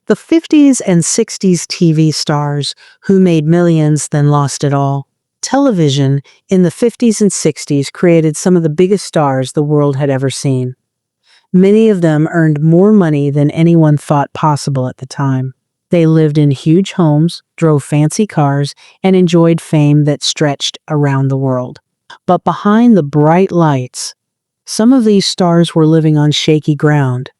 The 50s and 60s TV stars who made millions then lost it all. Television in the 50s and 60s created some of the biggest stars the world had ever seen. Many of them earned more money than anyone thought possible at the time. They lived in huge homes, drove fancy cars, and enjoyed fame that stretched around the world. But behind the bright lights, some of these stars were living on shaky ground.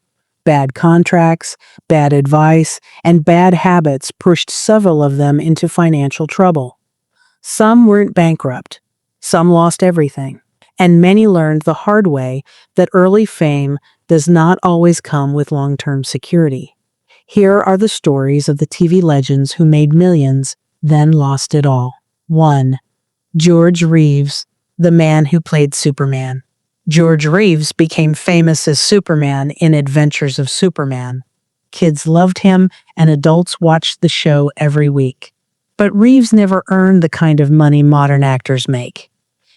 Bad contracts, bad advice, and bad habits pushed several of them into financial trouble. Some weren't bankrupt. Some lost everything. And many learned the hard way that early fame does not always come with long-term security. Here are the stories of the TV legends who made millions, then lost it all. 1. George Reeves, the man who played Superman. George Reeves became famous as Superman in Adventures of Superman. Kids loved him, and adults watched the show every week. But Reeves never earned the kind of money modern actors make.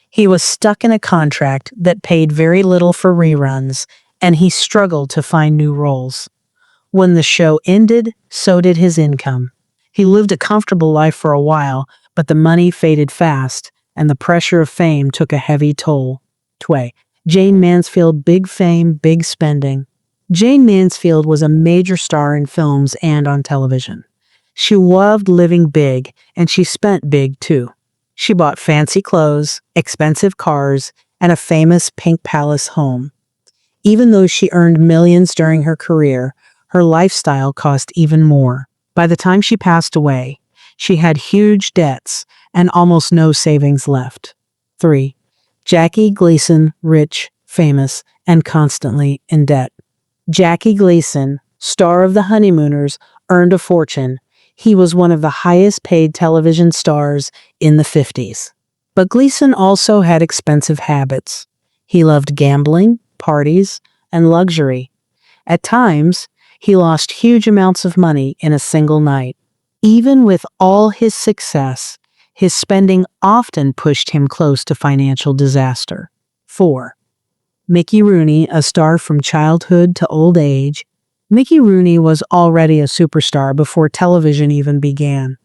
He was stuck in a contract that paid very little for reruns, and he struggled to find new roles. When the show ended, so did his income. He lived a comfortable life for a while, but the money faded fast, and the pressure of fame took a heavy toll. 2. Jane Mansfield, big fame, big spending. Jane Mansfield was a major star in films and on television. She loved living big, and she spent big too. She bought fancy clothes, expensive cars, and a famous pink palace home. Even though she earned millions during her career, her lifestyle cost even more. By the time she passed away, she had huge debts and almost no savings left. 3. Jackie Gleason, rich, famous, and constantly in debt. Jackie Gleason, star of The Honeymooners, earned a fortune. He was one of the highest-paid television stars in the 50s. But Gleason also had expensive habits. He loved gambling, parties, and luxury. At times, he lost huge amounts of money in a single night. Even with all his success, his spending often pushed him close to financial disaster. 4. Mickey Rooney, a star from childhood to old age. Mickey Rooney was already a superstar before television even began.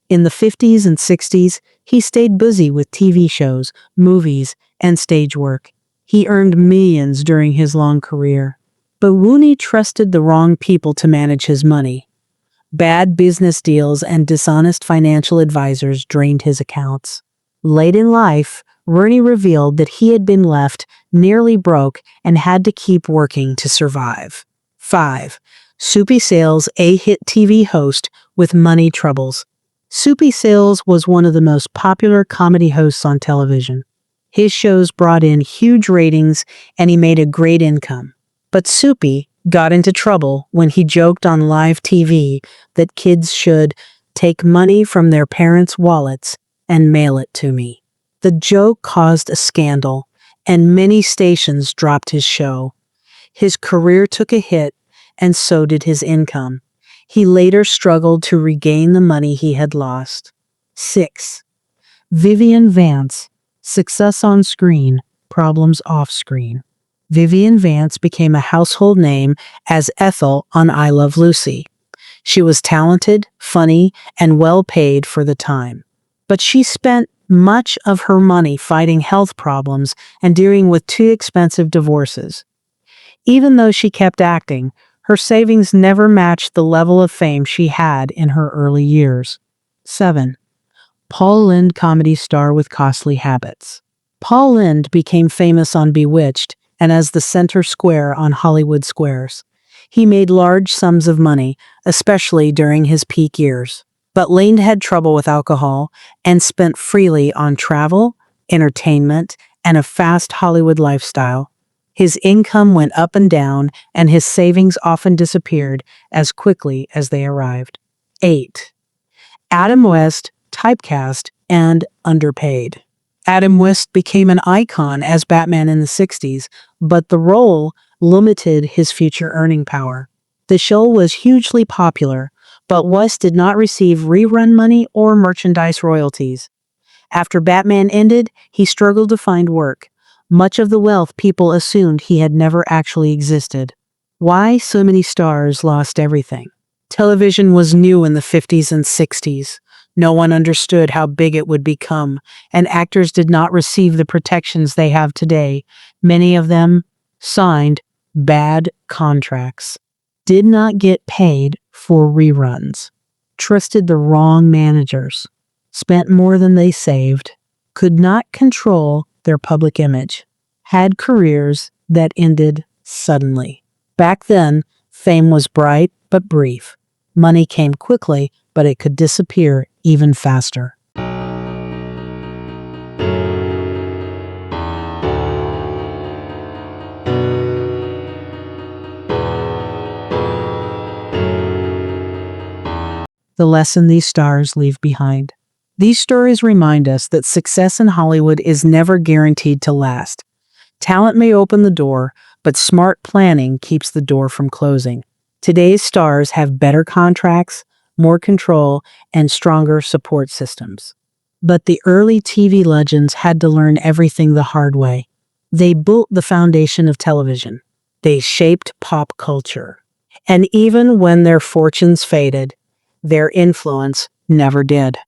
In the 50s and 60s, he stayed busy with TV shows, movies, and stage work. He earned millions during his long career. But Rooney trusted the wrong people to manage his money. Bad business deals and dishonest financial advisors drained his accounts. Late in life, Rooney revealed that he had been left nearly broke and had to keep working to survive. 5. Soupy Sales, a hit TV host with money troubles. Soupy Sales was one of the most popular comedy hosts on television. His shows brought in huge ratings and he made a great income. But Soupy got into trouble when he joked on live TV that kids should take money from their parents' wallets and mail it to me. The joke caused a scandal, and many stations dropped his show. His career took a hit, and so did his income. He later struggled to regain the money he had lost. 6. Vivian Vance, success on screen, problems off screen. Vivian Vance became a household name as Ethel on I Love Lucy. She was talented, funny, and well paid for the time. But she spent much of her money fighting health problems and dealing with 2 expensive divorces. Even though she kept acting, her savings never matched the level of fame she had in her early years. 7. Paul Lynde, comedy star with costly habits. Paul Lynde became famous on Bewitched and as the center square on Hollywood Squares. He made large sums of money, especially during his peak years. But Lynde had trouble with alcohol and spent freely on travel, entertainment, and a fast Hollywood lifestyle. His income went up and down, and his savings often disappeared as quickly as they arrived. 8. Adam West, typecast and underpaid. Adam West became an icon as Batman in the 60s, but the role limited his future earning power. The show was hugely popular, but West did not receive rerun money or merchandise royalties. After Batman ended, he struggled to find work. Much of the wealth people assumed he had never actually existed. Why so many stars lost everything? Television was new in the 50s and 60s. No one understood how big it would become, and actors did not receive the protections they have today. Many of them signed bad contracts, did not get paid for reruns, trusted the wrong managers, spent more than they saved, could not control their public image, had careers that ended suddenly. Back then, fame was bright but brief. Money came quickly, but it could disappear even faster. The lesson these stars leave behind. These stories remind us that success in Hollywood is never guaranteed to last. Talent may open the door, but smart planning keeps the door from closing. Today's stars have better contracts, more control, and stronger support systems. But the early TV legends had to learn everything the hard way. They built the foundation of television. They shaped pop culture. And even when their fortunes faded, their influence never did.